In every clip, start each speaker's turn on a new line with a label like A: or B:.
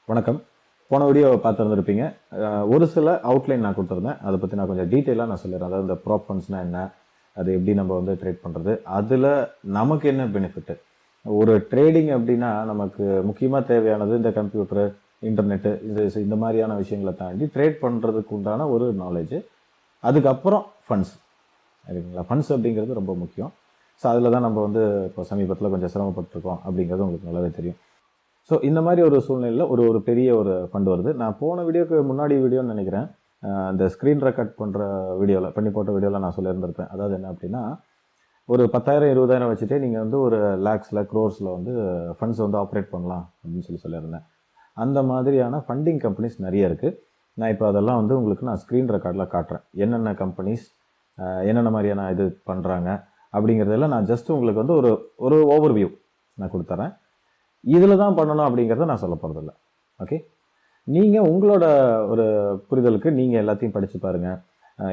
A: வணக்கம். போன வீடியோ பார்த்துருந்துருப்பீங்க. ஒரு சில அவுட்லைன் நான் கொடுத்துருந்தேன். அதை பற்றி நான் கொஞ்சம் டீட்டெயிலாக நான் சொல்லிடுறேன். அதாவது இந்த ப்ராப் ஃபண்ட்ஸ்னால் என்ன, அது எப்படி நம்ம வந்து ட்ரேட் பண்ணுறது, அதில் நமக்கு என்ன பெனிஃபிட்டு. ஒரு ட்ரேடிங் அப்படின்னா நமக்கு முக்கியமாக தேவையானது இந்த கம்ப்யூட்டரு, இன்டர்நெட்டு, இந்த மாதிரியான விஷயங்களை தாண்டி ட்ரேட் பண்ணுறதுக்கு உண்டான ஒரு நாலேஜு. அதுக்கப்புறம் ஃபண்ட்ஸ், சரிங்களா? ஃபண்ட்ஸ் அப்படிங்கிறது ரொம்ப முக்கியம். ஸோ அதில் தான் நம்ம வந்து இப்போ சமீபத்தில் கொஞ்சம் சிரமப்பட்டிருக்கோம் அப்படிங்கிறது உங்களுக்கு நல்லாவே தெரியும். ஸோ இந்த மாதிரி ஒரு சூழ்நிலையில் ஒரு பெரிய ஒரு ஃபண்ட் வருது. நான் போன வீடியோக்கு முன்னாடி வீடியோன்னு நினைக்கிறேன், அந்த ஸ்க்ரீன் ரெக்கார்ட் பண்ணுற வீடியோவில் பண்ணி போட்ட வீடியோவில் நான் சொல்லியிருந்திருப்பேன். அதாவது என்ன அப்படின்னா, ஒரு 10,000 20,000 வச்சுட்டே நீங்கள் வந்து ஒரு லேக்ஸில் க்ரோர்ஸில் வந்து ஃபண்ட்ஸ் வந்து ஆப்ரேட் பண்ணலாம் அப்படின்னு சொல்லியிருந்தேன். அந்த மாதிரியான ஃபண்டிங் கம்பெனிஸ் நிறைய இருக்குது. நான் இப்போ அதெல்லாம் வந்து உங்களுக்கு நான் ஸ்க்ரீன் ரெக்கார்டில் காட்டுறேன். என்னென்ன கம்பெனிஸ் என்னென்ன மாதிரியான இது பண்ணுறாங்க அப்படிங்கிறதெல்லாம் நான் ஜஸ்ட் உங்களுக்கு வந்து ஒரு ஒரு ஓவர்வியூ நான் கொடுத்துறேன். இதில் தான் பண்ணணும் அப்படிங்கிறத நான் சொல்ல போகிறதில்ல. ஓகே, நீங்கள் உங்களோட ஒரு புரிதலுக்கு நீங்கள் எல்லாத்தையும் படித்து பாருங்கள்.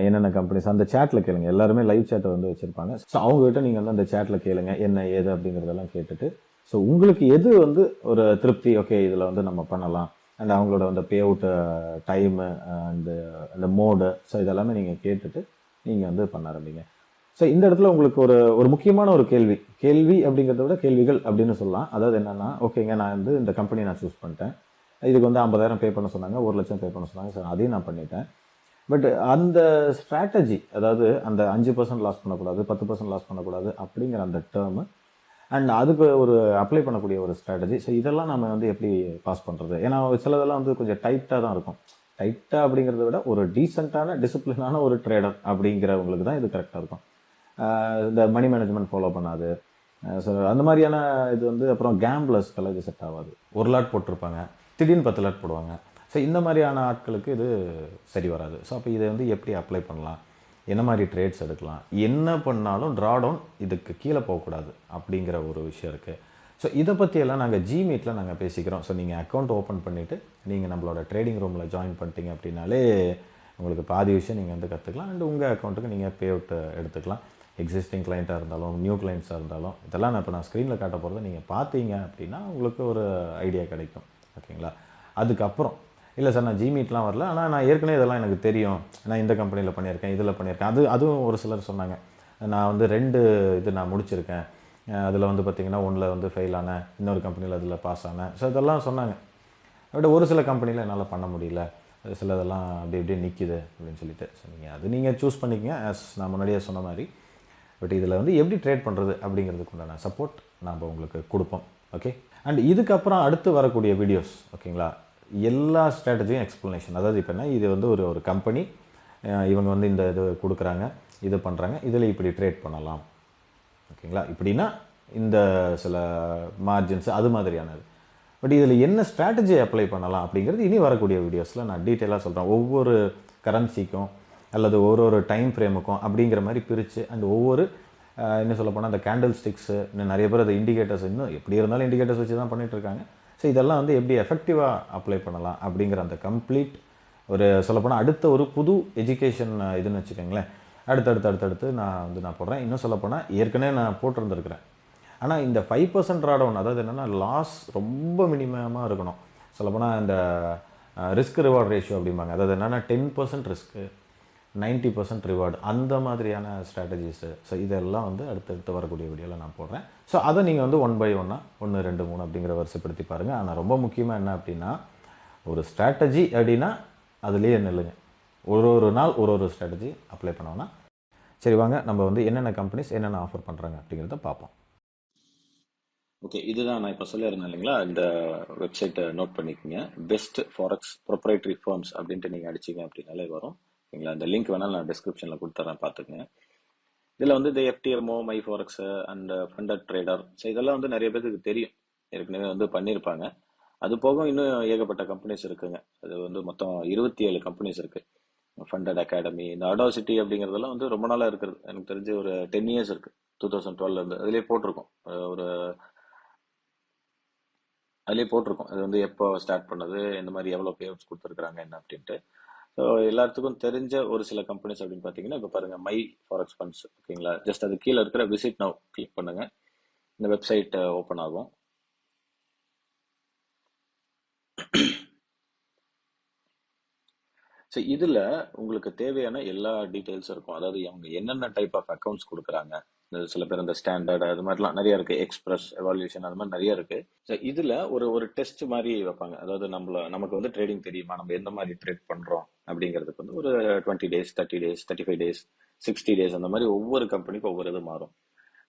A: என்னென்ன கம்பெனிஸ் அந்த சேட்டில் கேளுங்க. எல்லாருமே லைவ் சேட்டை வந்து வச்சுருப்பாங்க. ஸோ அவங்ககிட்ட நீங்கள் வந்து அந்த சேட்டில் கேளுங்க என்ன ஏது அப்படிங்கிறதெல்லாம் கேட்டுட்டு, ஸோ உங்களுக்கு எது வந்து ஒரு திருப்தி, ஓகே இதில் வந்து நம்ம பண்ணலாம், அண்ட் அவங்களோட அந்த பே அவுட் டைமு அந்த மோடு, ஸோ இதெல்லாமே நீங்கள் கேட்டுட்டு நீங்கள் வந்து பண்ண ஆரம்பிங்க. ஸோ இந்த இடத்துல உங்களுக்கு ஒரு முக்கியமான ஒரு கேள்வி அப்படிங்கிறத விட கேள்விகள் அப்படின்னு சொல்லலாம். அதாவது என்னென்னா, ஓகேங்க நான் வந்து இந்த கம்பெனி நான் சூஸ் பண்ணிட்டேன், இதுக்கு வந்து 50,000 பே பண்ண சொன்னாங்க, 1,00,000 பே பண்ண சொன்னாங்க, ஸோ அதையும் நான் பண்ணிட்டேன். பட் அந்த ஸ்ட்ராட்டஜி, அதாவது அந்த 5% லாஸ் பண்ணக்கூடாது, 10% லாஸ் பண்ணக்கூடாது அப்படிங்கிற அந்த டேர்மு, அண்ட் அதுக்கு ஒரு அப்ளை பண்ணக்கூடிய ஒரு ஸ்ட்ராட்டஜி, ஸோ இதெல்லாம் நம்ம வந்து எப்படி பாஸ் பண்ணுறது. ஏன்னா சிலதெல்லாம் வந்து கொஞ்சம் டைட்டாக தான் இருக்கும். டைட்டாக அப்படிங்கிறத விட ஒரு டீசெண்டான டிசிப்ளினான ஒரு ட்ரேடர் அப்படிங்கிறவங்களுக்கு தான் இது கரெக்டாக இருக்கும். இந்த மணி மேனேஜ்மெண்ட் ஃபாலோ பண்ணாது. ஸோ அந்த மாதிரியான இது வந்து அப்புறம் கேம்பிளர்ஸ்க்கெல்லாம் இது செட் ஆகாது. ஒரு லாட் போட்டிருப்பாங்க, திடீர்னு 10 லாட் போடுவாங்க. ஸோ இந்த மாதிரியான ஆட்களுக்கு இது சரி வராது. ஸோ அப்போ இதை வந்து எப்படி அப்ளை பண்ணலாம், என்ன மாதிரி ட்ரேட்ஸ் எடுக்கலாம், என்ன பண்ணாலும் ட்ராடவுன் இதுக்கு கீழே போகக்கூடாது அப்படிங்கிற ஒரு விஷயம் இருக்குது. ஸோ இதை பற்றியெல்லாம் நாங்கள் ஜிமீட்டில் நாங்கள் பேசிக்கிறோம். ஸோ நீங்கள் அக்கௌண்ட் ஓப்பன் பண்ணிவிட்டு நீங்கள் நம்மளோட ட்ரேடிங் ரூமில் ஜாயின் பண்ணிட்டீங்க அப்படின்னாலே உங்களுக்கு பாதி விஷயம் நீங்கள் வந்து கற்றுக்கலாம். அண்ட் உங்கள் அக்கௌண்ட்டுக்கு நீங்கள் பே அவுட் எடுத்துக்கலாம். எக்ஸிஸ்டிங் கிளைண்ட்டாக இருந்தாலும் நியூ கிளைண்ட்ஸாக இருந்தாலும் இதெல்லாம் நான் ஸ்க்ரீனில் காட்ட போகிறத நீங்கள் பார்த்தீங்க அப்படின்னா உங்களுக்கு ஒரு ஐடியா கிடைக்கும். ஓகேங்களா? அதுக்கப்புறம் இல்லை சார் நான் ஜிமீட்லாம் வரல, ஆனால் நான் ஏற்கனவே இதெல்லாம் எனக்கு தெரியும், நான் இந்த கம்பெனியில் பண்ணியிருக்கேன், இதில் பண்ணியிருக்கேன், அதுவும் ஒரு சிலர் சொன்னாங்க. நான் வந்து 2 இது நான் முடிச்சிருக்கேன், அதில் வந்து பார்த்திங்கன்னா ஒன்றில் வந்து ஃபெயில் ஆனேன், இன்னொரு கம்பெனியில் அதில் பாஸ் ஆனேன். ஸோ இதெல்லாம் சொன்னாங்க. பட் ஒரு சில கம்பெனியில் என்னால் பண்ண முடியல, சிலதெல்லாம் அப்படி இப்படியே நிற்கிது அப்படின்னு சொல்லிட்டு. ஸோ நீங்கள் சூஸ் பண்ணிக்கங்க. ஆஸ் நான் முன்னாடியே சொன்ன மாதிரி. பட் இதில் வந்து எப்படி ட்ரேட் பண்ணுறது அப்படிங்கிறதுக்கு உண்டான சப்போர்ட் நாம் உங்களுக்கு கொடுப்போம். ஓகே, அண்ட் இதுக்கப்புறம் அடுத்து வரக்கூடிய வீடியோஸ், ஓகேங்களா, எல்லா ஸ்ட்ராட்டஜியும் எக்ஸ்ப்ளனேஷன். அதாவது இப்போ என்ன, இது வந்து ஒரு கம்பெனி, இவங்க வந்து இந்த இது கொடுக்குறாங்க, இது பண்ணுறாங்க, இதில் இப்படி ட்ரேட் பண்ணலாம், ஓகேங்களா, இப்படின்னா இந்த சில மார்ஜின்ஸ் அது மாதிரியானது. பட் இதில் என்ன ஸ்ட்ராட்டஜி அப்ளை பண்ணலாம் அப்படிங்கிறது இனி வரக்கூடிய வீடியோஸில் நான் டீட்டெயிலாக சொல்கிறேன். ஒவ்வொரு கரன்சிக்கும் அல்லது ஒரு டைம் ஃப்ரேமுக்கும் அப்படிங்கிற மாதிரி பிரித்து, அண்ட் ஒவ்வொரு என்ன சொல்ல போனால் அந்த கேண்டில் ஸ்டிக்ஸு, இன்னும் நிறைய பேர் அந்த இண்டிகேட்டர்ஸ், இன்னும் எப்படி இருந்தாலும் இண்டிகேட்டர்ஸ் வச்சு தான் பண்ணிகிட்ருக்காங்க. ஸோ இதெல்லாம் வந்து எப்படி எஃபெக்டிவாக அப்ளை பண்ணலாம் அப்படிங்கிற அந்த கம்ப்ளீட் ஒரு சொல்லப்போனால் அடுத்த ஒரு புது எஜுகேஷன் இதுன்னு வச்சுக்கோங்களேன். அடுத்தடுத்து நான் போடுறேன். இன்னும் சொல்லப்போனால் ஏற்கனவே நான் போட்டிருந்துருக்கிறேன். ஆனால் இந்த 5% ட்ராடவுன், அதாவது என்னென்னா லாஸ் ரொம்ப மினிமமாக இருக்கணும். சொல்லப்போனால் இந்த ரிஸ்க் ரிவார்ட் ரேஷியோ அப்படிம்பாங்க. அதாவது என்னென்னா 10% ரிஸ்க்கு, 90% ரிவார்டு, அந்த மாதிரியான ஸ்ட்ராட்டஜிஸு. ஸோ இதெல்லாம் வந்து அடுத்தடுத்து வரக்கூடிய வீடியோவில் நான் போடுறேன். ஸோ அதை நீங்கள் வந்து 1 by 1 1 2 3 அப்படிங்கிற வரிசைப்படுத்தி பாருங்கள். ஆனால் ரொம்ப முக்கியமாக என்ன அப்படின்னா, ஒரு ஸ்ட்ராட்டஜி அப்படின்னா அதுலேயே நில்லுங்க. ஒரு நாள் ஒரு ஸ்ட்ராட்டஜி அப்ளை பண்ணோன்னா சரி. வாங்க நம்ம வந்து என்னென்ன கம்பெனிஸ் என்னென்ன ஆஃபர் பண்ணுறாங்க அப்படிங்கிறத பார்ப்போம். ஓகே, இதுதான் நான் இப்போ சொல்லியிருந்தேன் இல்லைங்களா, இந்த வெப்சைட்டை நோட் பண்ணிக்கோங்க. பெஸ்ட் ஃபாரெக்ஸ் ப்ரொப்ரைட்டரி ஃபர்ம்ஸ் அப்படின்ட்டு நீங்கள் அடிச்சிங்க அப்படின்னாலே வரும். ஓகேங்களா, இந்த லிங்க் வேணாலும் நான் டிஸ்கிரிப்ஷனில் கொடுத்துட்றேன், பார்த்துக்குங்க. இதில் வந்து இந்த FTMO, my forex and funded trader, so இதெல்லாம் வந்து நிறைய பேருக்கு தெரியும், ஏற்கனவே வந்து பண்ணியிருப்பாங்க. அது போக இன்னும் ஏகப்பட்ட கம்பெனிஸ் இருக்குங்க. அது வந்து மொத்தம் 27 கம்பெனிஸ் இருக்குது. ஃபண்டட் அகாடமி, இந்த அடாசிட்டி அப்படிங்கிறதெல்லாம் வந்து ரொம்ப நாளாக இருக்கிறது. எனக்கு தெரிஞ்சு ஒரு 10 இயர்ஸ் இருக்குது, 2012 அதுலேயே போட்டிருக்கோம். அதுலேயே போட்டிருக்கோம் அது வந்து எப்போ ஸ்டார்ட் பண்ணது, இந்த மாதிரி எவ்வளோ பே அவுட்ஸ் கொடுத்துருக்குறாங்க என்ன அப்படின்ட்டு. ஸோ எல்லாத்துக்கும் தெரிஞ்ச ஒரு சில கம்பெனிஸ் அப்படின்னு பார்த்தீங்கன்னா இப்போ பாருங்க மை ஃபாரெக்ஸ் ஃபண்ட்ஸ் ஓகேங்களா. ஜஸ்ட் அது கீழே இருக்கிற விசிட் நவ் கிளிக் பண்ணுங்க, இந்த வெப்சைட் ஓப்பன் ஆகும். ஸோ இதில் உங்களுக்கு தேவையான எல்லா டீட்டெயில்ஸும் இருக்கும். அதாவது அவங்க என்னென்ன டைப் ஆஃப் அக்கௌண்ட்ஸ் கொடுக்குறாங்க, சில பேர் இந்த ஸ்டாண்டர்ட் அது மாதிரிலாம் நிறைய இருக்கு, எக்ஸ்பிரஸ் எவால்யூஷன் அது மாதிரி நிறைய இருக்கு. ஸோ இதில் ஒரு ஒரு டெஸ்ட் மாதிரி வைப்பாங்க. அதாவது நமக்கு வந்து ட்ரேடிங் தெரியுமா, நம்ம எந்த மாதிரி ட்ரேட் பண்ணுறோம் அப்படிங்கிறதுக்கு வந்து ஒரு 20 days 30 days 35 days 60 days அந்த மாதிரி ஒவ்வொரு கம்பெனிக்கும் ஒவ்வொரு இது மாறும்.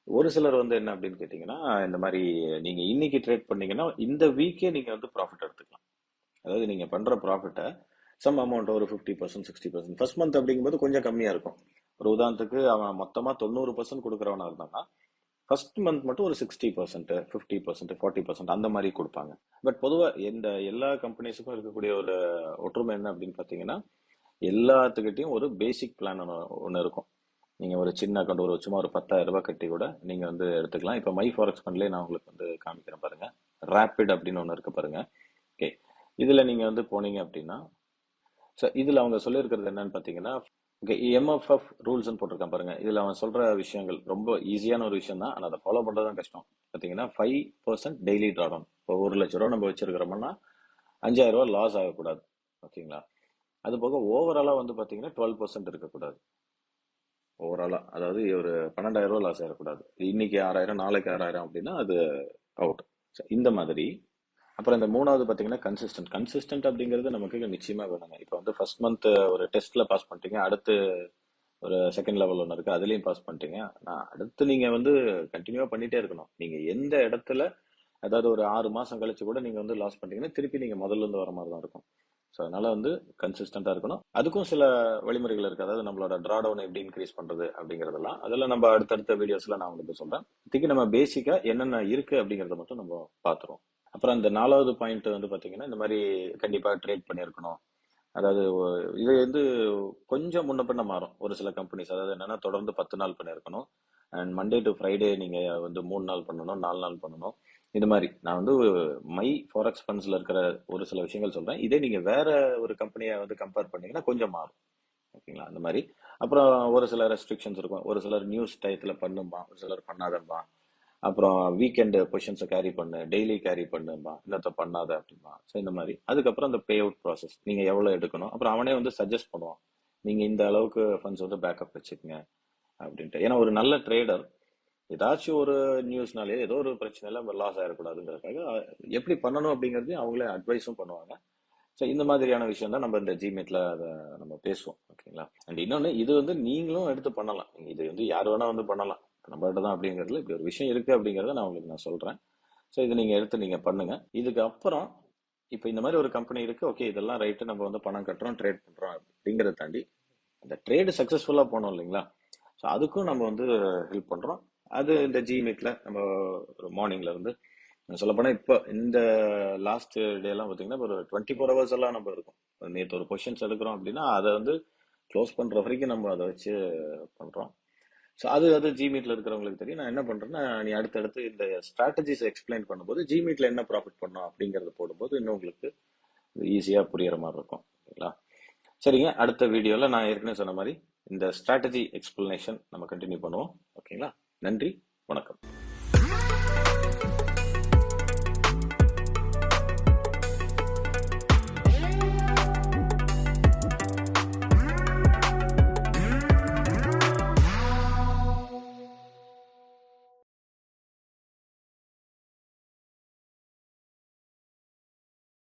A: ஒரு சிலர் வந்து என்ன அப்படின்னு கேட்டிங்கன்னா, இந்த மாதிரி நீங்கள் இன்னைக்கு ட்ரேட் பண்ணீங்கன்னா இந்த வீக்கே நீங்கள் வந்து ப்ராஃபிட் எடுத்துக்கலாம். அதாவது நீங்கள் பண்ணுற ப்ராஃபிட்டை சம் அமௌண்ட் ஒரு 50% 60%, ஃபர்ஸ்ட் மந்த் அப்படிங்கும்போது கொஞ்சம் கம்மியாக இருக்கும். ஒரு உதாரணத்துக்கு அவன் மொத்தமாக 90% கொடுக்குறவனா இருந்தான்னா ஃபர்ஸ்ட் மந்த் மட்டும் ஒரு 60% 50% 40% அந்த மாதிரி கொடுப்பாங்க. பட் பொதுவாக இந்த எல்லா கம்பெனிஸுக்கும் இருக்கக்கூடிய ஒரு ஒற்றுமை என்ன அப்படின்னு பார்த்தீங்கன்னா, எல்லாத்துக்கிட்டையும் ஒரு பேசிக் பிளான் ஒன்று இருக்கும். நீங்கள் ஒரு சின்ன அக்கௌண்ட் ஒரு சும்மா ஒரு 10,000 ரூபாய் கட்டி கூட நீங்கள் வந்து எடுத்துக்கலாம். இப்போ மை ஃபாரெக்ஸ் ஃபண்ட்லேயே நான் உங்களுக்கு வந்து காமிக்கிறேன் பாருங்க, ரேபிட் அப்படின்னு ஒன்று இருக்கு பாருங்க. ஓகே, இதில் நீங்கள் வந்து போனீங்க அப்படின்னா, ஸோ இதில் அவங்க சொல்லியிருக்கிறது என்னன்னு பார்த்தீங்கன்னா, ஓகே எம்எஃப்எஃப் ரூல்ஸ்னு போட்டிருக்கான் பாருங்க. இதில் அவன் சொல்ற விஷயங்கள் ரொம்ப ஈஸியான ஒரு விஷயம் தான், ஆனால் அதை ஃபாலோ பண்ணுறது தான் கஷ்டம். பார்த்தீங்கன்னா 5% டெய்லி ட்ராடவுன். இப்போ 1,00,000 ரூபா நம்ம வச்சிருக்கிறோம்னா 5,000 ரூபா லாஸ் ஆகக்கூடாது. ஓகேங்களா. அது போக ஓவராலாக வந்து பார்த்தீங்கன்னா 12% இருக்கக்கூடாது. ஓவராலா அதாவது ஒரு 12,000 ரூபா லாஸ் ஆகக்கூடாது. இன்னைக்கு 6,000 நாளைக்கு 6,000 அப்படின்னா அது அவுட். இந்த மாதிரி. அப்புறம் இந்த மூணாவது பார்த்தீங்கன்னா கன்சிஸ்டன்ட் அப்படிங்கிறது நமக்கு நிச்சயமா வேணுங்க. இப்போ வந்து ஃபர்ஸ்ட் மந்த் ஒரு டெஸ்ட்ல பாஸ் பண்ணிட்டீங்க, அடுத்து ஒரு செகண்ட் லெவல் ஒன்று இருக்கு, அதுலயும் பாஸ் பண்ணிட்டீங்க. நான் அடுத்து நீங்க வந்து கண்டினியூவா பண்ணிட்டே இருக்கணும். நீங்க எந்த இடத்துல அதாவது ஒரு 6 மாசம் கழிச்சு கூட நீங்க வந்து லாஸ் பண்ணிட்டீங்கன்னா திருப்பி நீங்க முதல்ல இருந்து வர மாதிரி தான் இருக்கும். ஸோ அதனால வந்து கன்சிஸ்டண்டா இருக்கணும். அதுக்கும் சில வழிமுறைகள் இருக்கு. அதாவது நம்மளோட டிரா டவுன் எப்படி இன்க்ரீஸ் பண்றது அப்படிங்கறதெல்லாம் அதெல்லாம் நம்ம அடுத்தடுத்த வீடியோஸ்ல நான் உங்களுக்கு சொல்றேன். இதுக்கு நம்ம பேசிக்கா என்னென்ன இருக்கு அப்படிங்கறத மட்டும் நம்ம பாத்துருவோம். அப்புறம் இந்த 4வது பாயிண்ட் வந்து பாத்தீங்கன்னா, இந்த மாதிரி கண்டிப்பா ட்ரேட் பண்ணியிருக்கணும். அதாவது இது வந்து கொஞ்சம் முன்ன பின்ன மாறும் ஒரு சில கம்பெனிஸ். அதாவது என்னன்னா தொடர்ந்து 10 நாள் பண்ணியிருக்கணும், அண்ட் மண்டே டு ஃப்ரைடே நீங்க வந்து 3 நாள் பண்ணணும், 4 நாள் பண்ணணும். இது மாதிரி நான் வந்து மை ஃபாரெக்ஸ் ஃபண்ட்ஸ்ல இருக்கிற ஒரு சில விஷயங்கள் சொல்றேன். இதே நீங்க வேற ஒரு கம்பெனியை வந்து கம்பேர் பண்ணீங்கன்னா கொஞ்சம் மாறும். ஓகேங்களா, அந்த மாதிரி. அப்புறம் ஒரு சில ரெஸ்ட்ரிக்ஷன்ஸ் இருக்கும். ஒரு சிலர் நியூஸ் டயத்துல பண்ணும்பா, ஒரு சிலர் பண்ணாதம்பா. அப்புறம் வீக்கெண்டு பொசிஷன்ஸை கேரி பண்ணு, டெய்லி கேரி பண்ணும்பா, இன்னத்தை பண்ணாத அப்படின்பா. ஸோ இந்த மாதிரி. அதுக்கப்புறம் இந்த பே அவுட் ப்ராசஸ் நீங்க எவ்வளவு எடுக்கணும், அப்புறம் அவனே வந்து சஜஸ்ட் பண்ணுவான், நீங்க இந்த அளவுக்கு ஃபண்ட்ஸ் வந்து பேக்கப் வச்சுக்கோங்க அப்படின்ட்டு. ஏன்னா ஒரு நல்ல ட்ரேடர் ஏதாச்சும் ஒரு நியூஸ்னாலே ஏதோ ஒரு பிரச்சனையில லாஸ் ஆயிடக்கூடாதுங்கிறதுக்காக எப்படி பண்ணணும் அப்படிங்கறதையும் அவங்களே அட்வைஸும் பண்ணுவாங்க. ஸோ இந்த மாதிரியான விஷயம் தான் நம்ம இந்த ஜிமீட்ல அதை நம்ம பேசுவோம். ஓகேங்களா. அண்ட் இன்னொன்று, இது வந்து நீங்களும் எடுத்து பண்ணலாம். இது வந்து யார் வேணா வந்து பண்ணலாம், நம்மகிட்ட தான் அப்படிங்கிறதுல இப்படி ஒரு விஷயம் இருக்கு அப்படிங்கிறத நான் சொல்றேன். ஸோ இது நீங்க எடுத்து நீங்க பண்ணுங்க. இதுக்கு அப்புறம் இப்போ இந்த மாதிரி ஒரு கம்பெனி இருக்கு, ஓகே இதெல்லாம் ரைட்டு, நம்ம வந்து பணம் கட்டுறோம் ட்ரேட் பண்றோம் அப்படிங்கிறத தாண்டி அந்த ட்ரேடு சக்சஸ்ஃபுல்லா போனோம் இல்லைங்களா. ஸோ அதுக்கும் நம்ம வந்து ஹெல்ப் பண்றோம். அது இந்த ஜிமீட்ல நம்ம ஒரு மார்னிங்ல இருந்து சொல்லப்போனா இப்போ இந்த லாஸ்ட் டே எல்லாம் பார்த்தீங்கன்னா ஒரு 24 ஹவர்ஸ் எல்லாம் நம்ம இருக்கும். நேற்று ஒரு பொசிஷன்ஸ் எடுக்கிறோம் அப்படின்னா அதை வந்து க்ளோஸ் பண்ற வரைக்கும் நம்ம அதை வச்சு பண்றோம். ஸோ அது அது ஜிமீட்ல இருக்கிறவங்களுக்கு தெரியும். நான் என்ன பண்றேன்னா, நீ அடுத்தடுத்து இந்த ஸ்ட்ராட்டஜிஸ் எக்ஸ்பிளைன் பண்ணும்போது ஜிமீட்ல என்ன ப்ராஃபிட் பண்ணோம் அப்படிங்கறத போடும்போது இன்னும் உங்களுக்கு ஈஸியா புரியற மாதிரி இருக்கும். ஓகேங்களா. சரிங்க, அடுத்த வீடியோல நான் ஏற்கனவே சொன்ன மாதிரி இந்த ஸ்ட்ராட்டஜி எக்ஸ்பிளனேஷன் நம்ம கண்டினியூ பண்ணுவோம். ஓகேங்களா. நன்றி.